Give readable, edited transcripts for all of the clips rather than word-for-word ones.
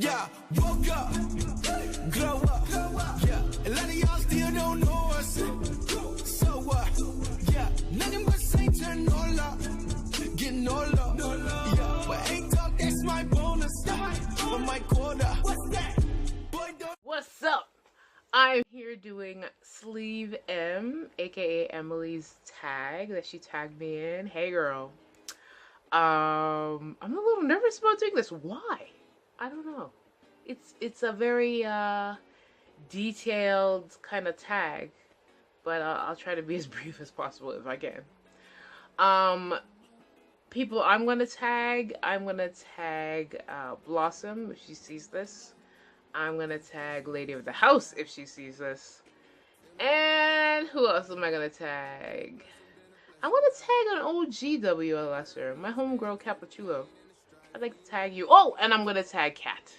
Yeah, woke up, glow up, yeah. A lot of y'all still don't know us. So what? Yeah, nothing but say turn no love, get no love. Yeah, but ain't talk, that's my bonus. For my quota. What's that? Boy, don't. What's up? I'm here doing sleeveEM, aka Emily's tag that she tagged me in. Hey girl. I'm a little nervous about doing this. Why? I don't know. It's a very detailed kind of tag, but I'll try to be as brief as possible if I can. People I'm gonna tag Blossom if she sees this. I'm gonna tag Lady of the House if she sees this. And who else am I gonna tag? I'm gonna tag an OG WLSer, my homegirl Kappachulo. I'd like to tag you. Oh, and I'm gonna tag Cat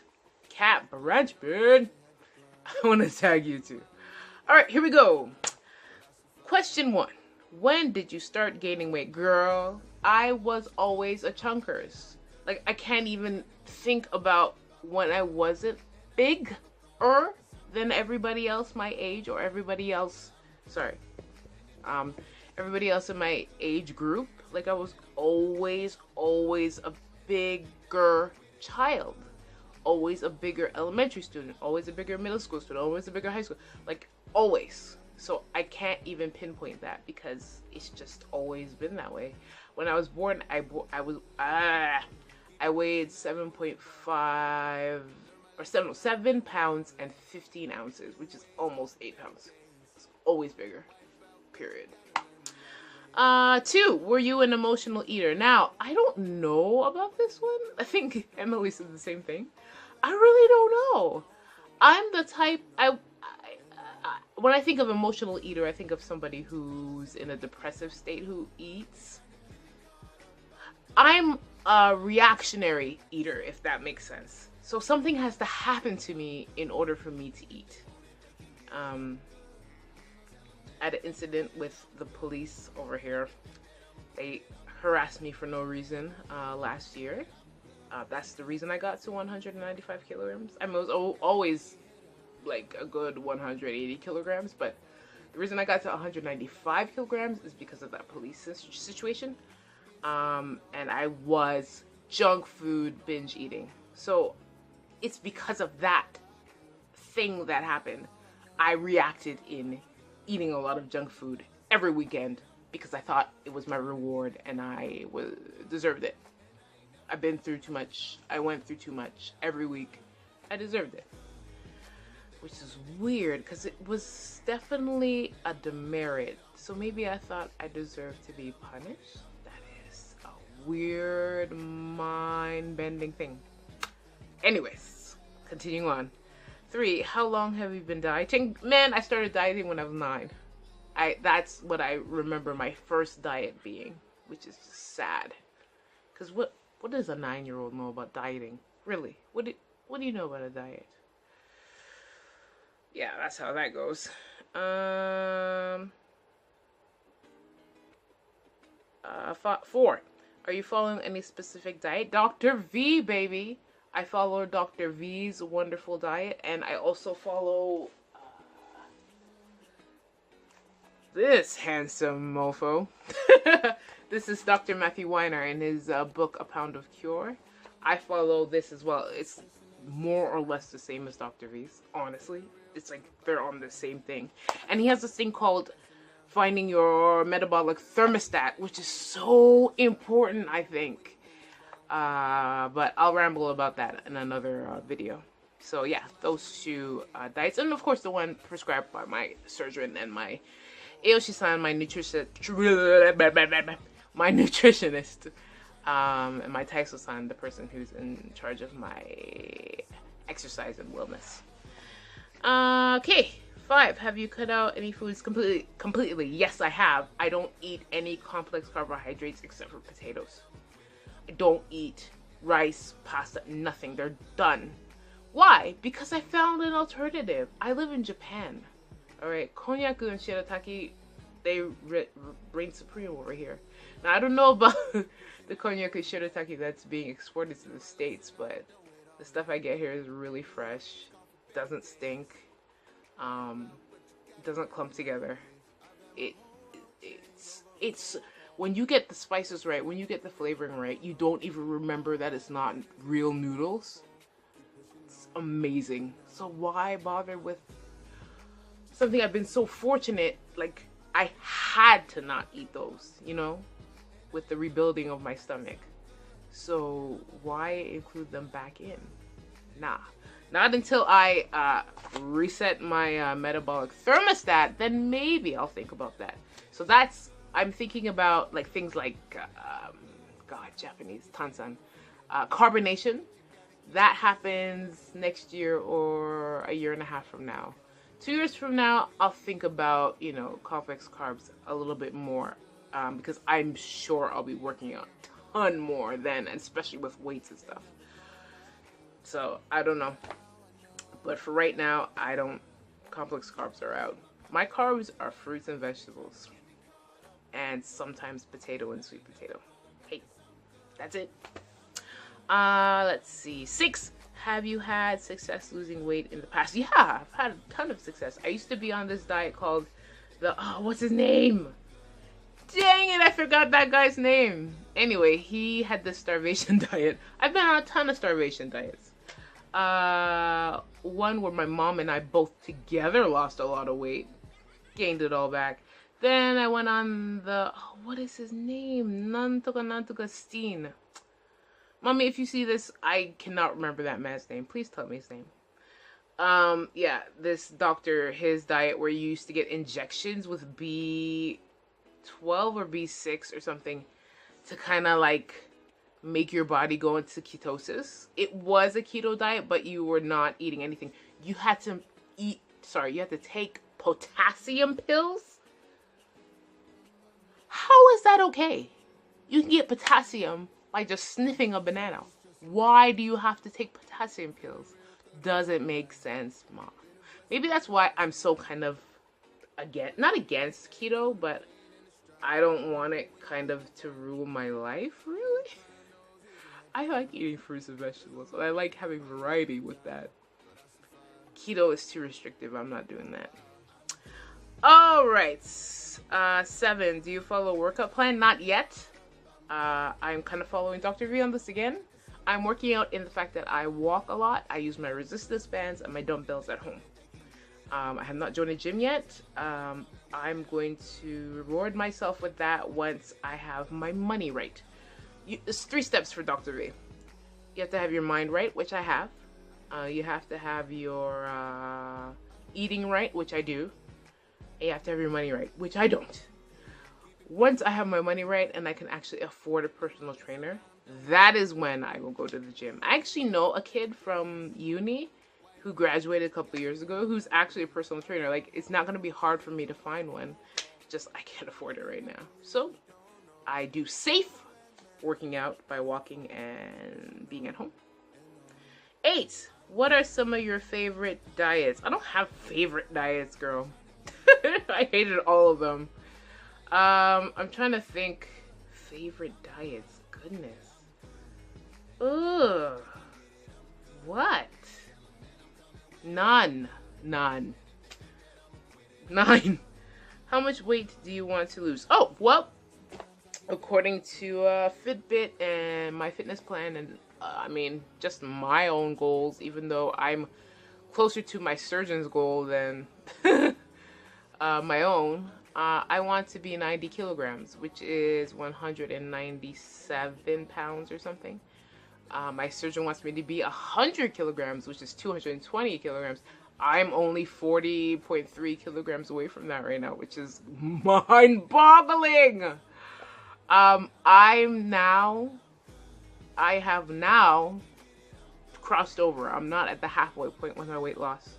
Branchman. I wanna tag you too. Alright, here we go. Question 1. When did you start gaining weight? Girl, I was always a chunkers. Like, I can't even think about when I wasn't bigger than everybody else my age, or everybody else in my age group. Like, I was always a bigger child, always a bigger elementary student, always a bigger middle school student, always a bigger high school, like always. So I can't even pinpoint that because it's just always been that way. When I was born, I weighed 7 pounds and 15 ounces, which is almost 8 pounds. It's always bigger, period. 2, were you an emotional eater? Now, I don't know about this one. I think Emily said the same thing. I really don't know. I'm the type, when I think of emotional eater, I think of somebody who's in a depressive state who eats. I'm a reactionary eater, if that makes sense. So something has to happen to me in order for me to eat. I had an incident with the police over here. They harassed me for no reason last year. That's the reason I got to 195 kilograms. I mean, it was always like a good 180 kilograms, but the reason I got to 195 kilograms is because of that police situation. And I was junk food binge eating. So it's because of that thing that happened. I reacted in eating a lot of junk food every weekend because I thought it was my reward and I deserved it. I've been through too much. I went through too much every week. I deserved it. Which is weird because it was definitely a demerit. So maybe I thought I deserved to be punished. That is a weird mind-bending thing. Anyways, continuing on. 3, how long have you been dieting? Man, I started dieting when I was 9. That's what I remember my first diet being, which is sad. Because what does a 9-year-old know about dieting? Really? What do you know about a diet? Yeah, that's how that goes. 4, are you following any specific diet? Dr. V, baby. I follow Dr. V's wonderful diet, and I also follow this handsome mofo. This is Dr. Matthew Weiner in his book, A Pound of Cure. I follow this as well. It's more or less the same as Dr. V's, honestly. It's like they're on the same thing. And he has this thing called finding your metabolic thermostat, which is so important, I think. But I'll ramble about that in another video. So yeah, those 2 diets. And of course the one prescribed by my surgeon and my Aoshi-san, my nutritionist. And my Taiso-san, the person who's in charge of my exercise and wellness. Okay, 5, have you cut out any foods completely? Yes, I have. I don't eat any complex carbohydrates except for potatoes. I don't eat rice, pasta, nothing. They're done. Why? Because I found an alternative. I live in Japan. Alright, konyaku and shirataki, they reign supreme over here. Now, I don't know about the konyaku shirataki that's being exported to the States, but The stuff I get here is really fresh, doesn't stink, doesn't clump together. It's when you get the spices right, when you get the flavoring right, you don't even remember that it's not real noodles. It's amazing. So why bother with something I've been so fortunate, like I had to not eat those, you know, with the rebuilding of my stomach. So why include them back in? Nah, not until I reset my metabolic thermostat, then maybe I'll think about that. So that's, I'm thinking about like things like, God, Japanese, tansan, carbonation. That happens next year or a year and a half from now. 2 years from now, I'll think about, you know, complex carbs a little bit more, because I'm sure I'll be working out a ton more then, especially with weights and stuff. So I don't know, but for right now, I don't. Complex carbs are out. My carbs are fruits and vegetables, and sometimes potato and sweet potato. Hey, that's it. Let's see. 6. Have you had success losing weight in the past? Yeah, I've had a ton of success. I used to be on this diet called the, what's his name? Dang it, I forgot that guy's name. Anyway, he had this starvation diet. I've been on a ton of starvation diets. One where my mom and I both together lost a lot of weight. Gained it all back. Then I went on the, what is his name? Nantoka Steen. Mommy, if you see this, I cannot remember that man's name. Please tell me his name. Yeah, this doctor, his diet where you used to get injections with B12 or B6 or something to kind of like make your body go into ketosis. It was a keto diet, but you were not eating anything. You had to take potassium pills. How is that okay? You can get potassium by just sniffing a banana. Why do you have to take potassium pills? Doesn't make sense, Mom. Maybe that's why I'm so kind of not against keto, but I don't want it kind of to rule my life, really. I like eating fruits and vegetables, and I like having variety with that. Keto is too restrictive. I'm not doing that. All right. 7. Do you follow a workout plan? Not yet. I'm kind of following Dr. V on this again. I'm working out in the fact that I walk a lot. I use my resistance bands and my dumbbells at home. I have not joined a gym yet. I'm going to reward myself with that once I have my money right. There's 3 steps for Dr. V. You have to have your mind right, which I have. You have to have your eating right, which I do. And you have to have your money right, which I don't. Once I have my money right and I can actually afford a personal trainer, that is when I will go to the gym. I actually know a kid from uni who graduated a couple years ago who's actually a personal trainer. Like, it's not going to be hard for me to find one. Just, I can't afford it right now. So, I do safe working out by walking and being at home. 8. What are some of your favorite diets? I don't have favorite diets, girl. I hated all of them. I'm trying to think. Favorite diets. Goodness. Ugh. What? None. 9. How much weight do you want to lose? Oh, well, according to Fitbit and my fitness plan, and I mean, just my own goals, even though I'm closer to my surgeon's goal than my own, I want to be 90 kilograms, which is 197 pounds or something. My surgeon wants me to be 100 kilograms, which is 220 kilograms. I'm only 40.3 kilograms away from that right now, which is mind-boggling. I have now crossed over. I'm not at the halfway point with my weight loss.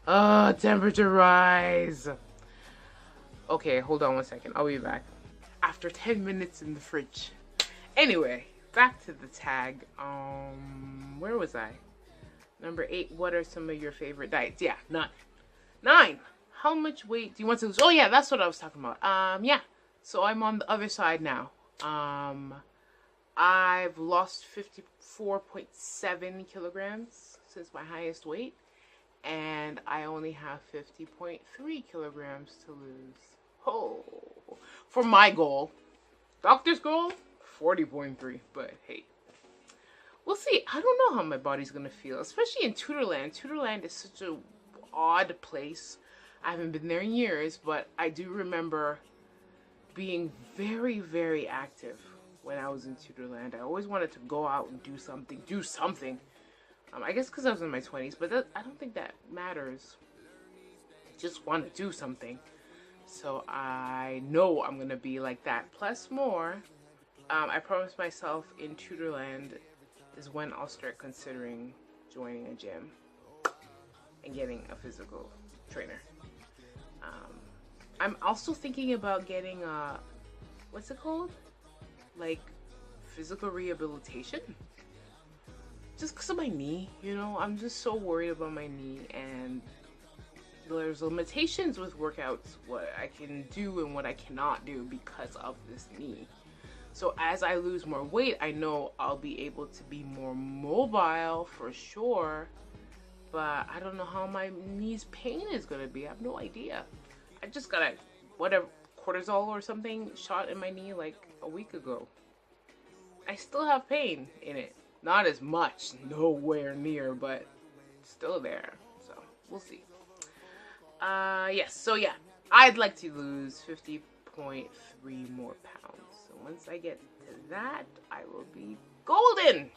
Temperature rise. Okay, hold on one second. I'll be back. After 10 minutes in the fridge. Anyway, back to the tag. Where was I? Number 8, what are some of your favorite diets? Yeah, 9. How much weight do you want to lose? Oh yeah, that's what I was talking about. Yeah. So I'm on the other side now. I've lost 54.7 kilograms since my highest weight, and I only have 50.3 kilograms to lose. Oh, for my goal. Doctor's goal, 40.3, but hey. We'll see. I don't know how my body's gonna feel, especially in Tutorland. Tutorland is such a odd place. I haven't been there in years, but I do remember being very, very active when I was in Tutorland. I always wanted to go out and do something. I guess because I was in my 20s, but I don't think that matters. I just want to do something. So I know I'm going to be like that. Plus more, I promised myself in Tutorland is when I'll start considering joining a gym and getting a physical trainer. I'm also thinking about getting what's it called? Like physical rehabilitation. Just because of my knee, you know, I'm just so worried about my knee, and there's limitations with workouts, what I can do and what I cannot do because of this knee. So as I lose more weight, I know I'll be able to be more mobile for sure, but I don't know how my knee's pain is going to be. I have no idea. I just got whatever cortisol or something shot in my knee like a week ago. I still have pain in it. Not as much, nowhere near, but still there. So we'll see. Yes, so yeah, I'd like to lose 50.3 more pounds. So once I get to that, I will be golden.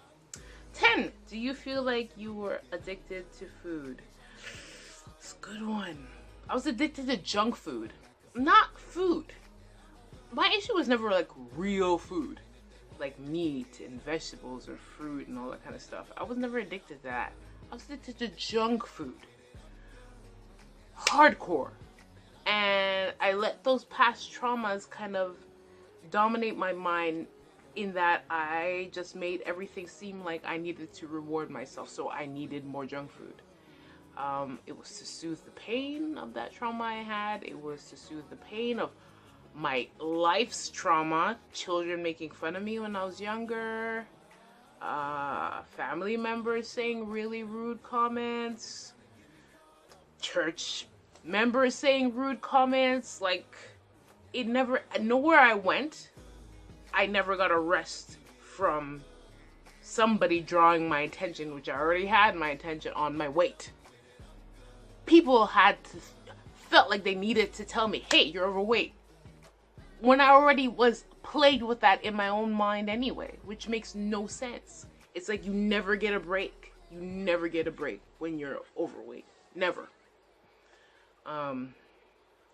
10. Do you feel like you were addicted to food? It's a good one. I was addicted to junk food, not food. My issue was never like real food, like meat and vegetables or fruit and all that kind of stuff. I was never addicted to that. I was addicted to junk food. Hardcore. And I let those past traumas kind of dominate my mind, in that I just made everything seem like I needed to reward myself, so I needed more junk food. It was to soothe the pain of that trauma I had. It was to soothe the pain of my life's trauma, children making fun of me when I was younger, family members saying really rude comments, church members saying rude comments. Like, it never, nowhere I went, I never got a rest from somebody drawing my attention, which I already had my attention on my weight. People felt like they needed to tell me, hey, you're overweight, when I already was plagued with that in my own mind anyway, which makes no sense. It's like you never get a break. You never get a break when you're overweight. Never.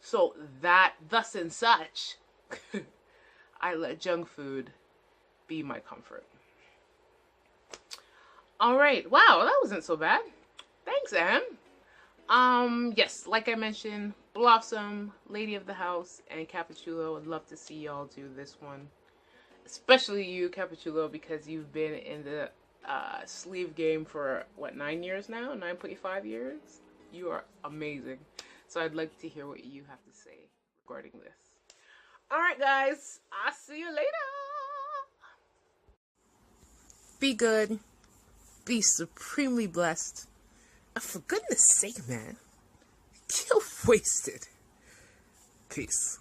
So that, thus and such, I let junk food be my comfort. Alright, wow, that wasn't so bad. Thanks, Em. Yes, like I mentioned, Blossom, Lady of the House, and Kappachulo. I'd love to see y'all do this one. Especially you, Kappachulo, because you've been in the sleeve game for, what, 9 years now? 9.5 years? You are amazing. So I'd like to hear what you have to say regarding this. Alright, guys. I'll see you later. Be good. Be supremely blessed. And for goodness sake, man. Get wasted. Peace.